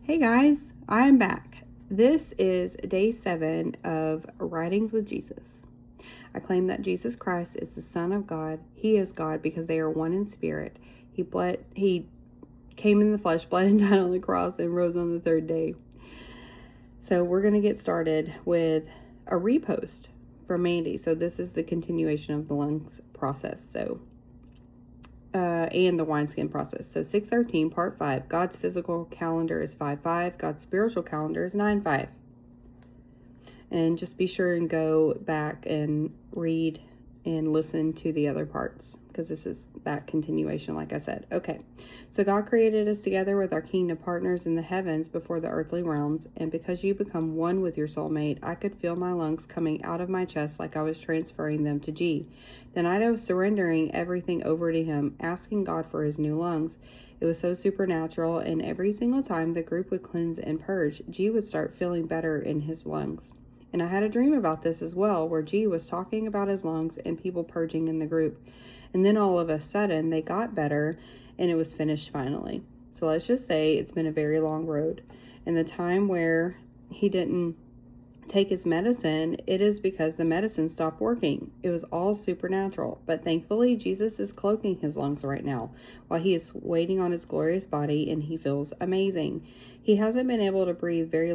Hey guys, I'm back. This is day 7 of Writings with Jesus. I claim that Jesus Christ is the Son of God. He is God because they are one in spirit. He came in the flesh, bled and died on the cross, and rose on the third day. So we're going to get started with a repost from Mandy. So this is the continuation of the lungs process. And the wineskin process. So 613, part 5. God's physical calendar is 5-5. God's spiritual calendar is 9-5. And just be sure and go back and read and listen to the other parts, because this is that continuation, like I said. Okay, so God created us together with our kingdom partners in the heavens before the earthly realms, and because you become one with your soulmate, I could feel my lungs coming out of my chest like I was transferring them to G. Then I was surrendering everything over to him, asking God for his new lungs. It was so supernatural, and every single time the group would cleanse and purge, G would start feeling better in his lungs. And I had a dream about this as well, where G was talking about his lungs and people purging in the group. And then all of a sudden, they got better, and it was finished finally. So let's just say it's been a very long road. And the time where he didn't take his medicine, it is because the medicine stopped working. It was all supernatural. But thankfully, Jesus is cloaking his lungs right now while he is waiting on his glorious body, and he feels amazing. He hasn't been able to breathe very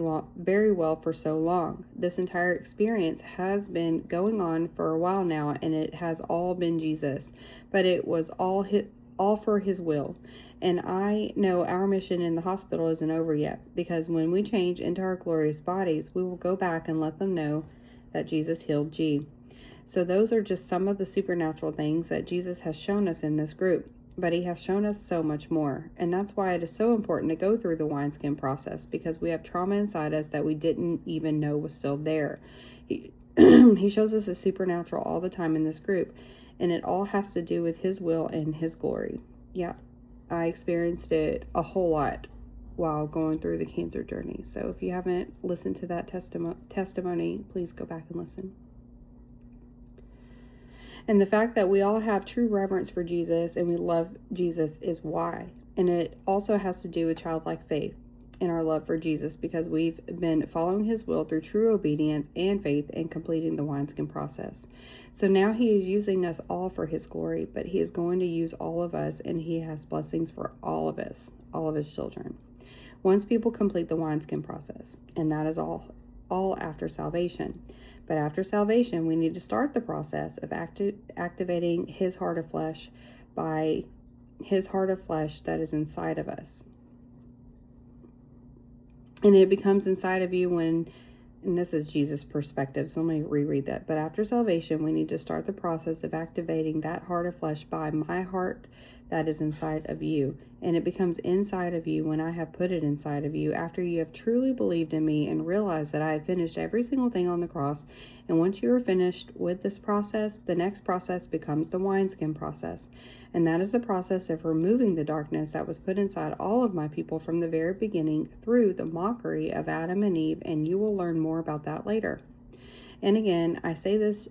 well for so long. This entire experience has been going on for a while now, and it has all been Jesus. But it was all for his will. And I know our mission in the hospital isn't over yet, because when we change into our glorious bodies, we will go back and let them know that Jesus healed G. So those are just some of the supernatural things that Jesus has shown us in this group, but he has shown us so much more. And that's why it is so important to go through the wineskin process, because we have trauma inside us that we didn't even know was still there. He shows us the supernatural all the time in this group, and it all has to do with his will and his glory. Yeah, I experienced it a whole lot while going through the cancer journey. So if you haven't listened to that testimony, please go back and listen. And the fact that we all have true reverence for Jesus and we love Jesus is why. And it also has to do with childlike faith in our love for Jesus, because we've been following his will through true obedience and faith and completing the wineskin process. So now he is using us all for his glory, but he is going to use all of us, and he has blessings for all of us, all of his children, once people complete the wineskin process. And that is all after salvation. But after salvation, we need to start the process of activating his heart of flesh by his heart of flesh that is inside of us. And it becomes inside of you when, and this is Jesus' perspective, so let me reread that. But after salvation, we need to start the process of activating that heart of flesh by my heart that is inside of you. And it becomes inside of you when I have put it inside of you, after you have truly believed in me and realized that I have finished every single thing on the cross. And once you are finished with this process, the next process becomes the wineskin process. And that is the process of removing the darkness that was put inside all of my people from the very beginning through the mockery of Adam and Eve, and you will learn more about that later. And again, I say, this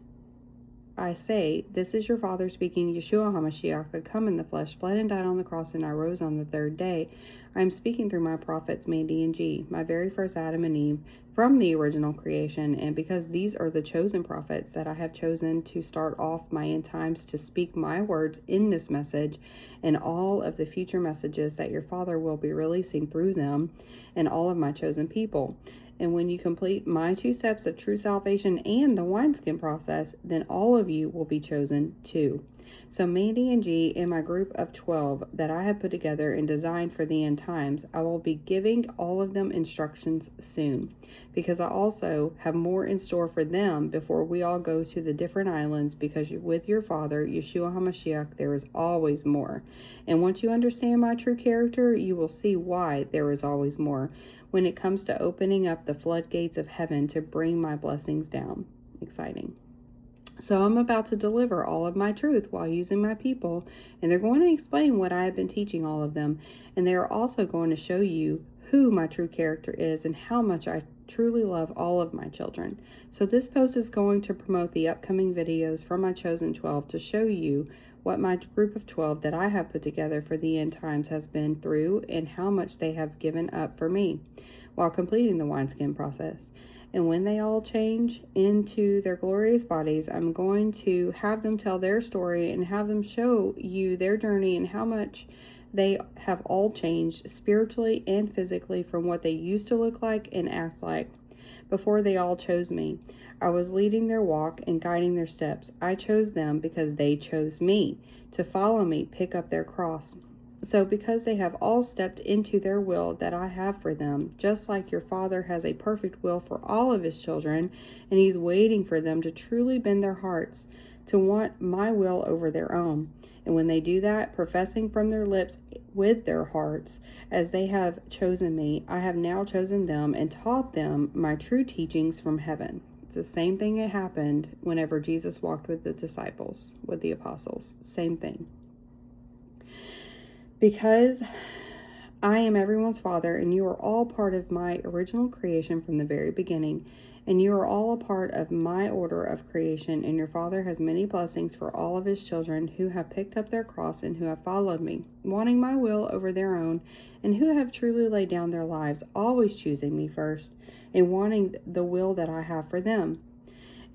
is your Father speaking, Yeshua HaMashiach, that come in the flesh, bled and died on the cross, and I rose on the third day. I am speaking through my prophets, Mandy and G, my very first Adam and Eve, from the original creation, and because these are the chosen prophets that I have chosen to start off my end times to speak my words in this message and all of the future messages that your Father will be releasing through them and all of my chosen people. And when you complete my 2 steps of true salvation and the wineskin process, then all of you will be chosen too. So Mandy and G, in my group of 12 that I have put together and designed for the end times, I will be giving all of them instructions soon, because I also have more in store for them before we all go to the different islands, because with your Father, Yeshua HaMashiach, there is always more. And once you understand my true character, you will see why there is always more when it comes to opening up the floodgates of heaven to bring my blessings down. Exciting. So I'm about to deliver all of my truth while using my people, and they're going to explain what I have been teaching all of them, and they are also going to show you who my true character is and how much I truly love all of my children. So this post is going to promote the upcoming videos from my chosen 12 to show you what my group of 12 that I have put together for the end times has been through, and how much they have given up for me while completing the wineskin process. And when they all change into their glorious bodies, I'm going to have them tell their story and have them show you their journey and how much they have all changed spiritually and physically from what they used to look like and act like before they all chose me. I was leading their walk and guiding their steps. I chose them because they chose me to follow me, pick up their cross. So because they have all stepped into their will that I have for them, just like your Father has a perfect will for all of his children, and he's waiting for them to truly bend their hearts to want my will over their own. And when they do that, professing from their lips with their hearts, as they have chosen me, I have now chosen them and taught them my true teachings from heaven. It's the same thing that happened whenever Jesus walked with the disciples, with the apostles. Same thing. Because I am everyone's Father, and you are all part of my original creation from the very beginning, and you are all a part of my order of creation, and your Father has many blessings for all of his children who have picked up their cross and who have followed me, wanting my will over their own, and who have truly laid down their lives, always choosing me first, and wanting the will that I have for them.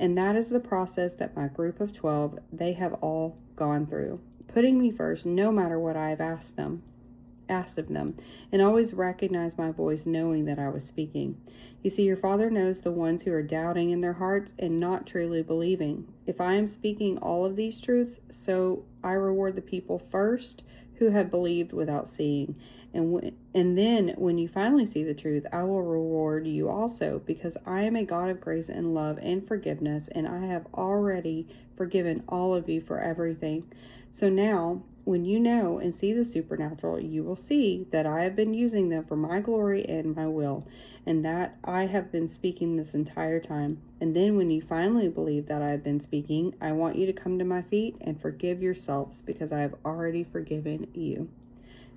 And that is the process that my group of 12, they have all gone through, putting me first no matter what I have asked of them, and always recognize my voice, knowing that I was speaking. You see, your Father knows the ones who are doubting in their hearts and not truly believing. If I am speaking all of these truths, so I reward the people first who have believed without seeing. And then when you finally see the truth, I will reward you also, because I am a God of grace and love and forgiveness, and I have already forgiven all of you for everything. So now, when you know and see the supernatural, you will see that I have been using them for my glory and my will, and that I have been speaking this entire time. And then when you finally believe that I have been speaking, I want you to come to my feet and forgive yourselves, because I have already forgiven you.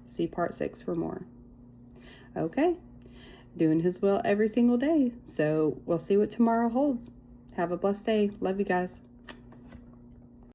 See part 6 for more. Okay, doing his will every single day. So we'll see what tomorrow holds. Have a blessed day. Love you guys.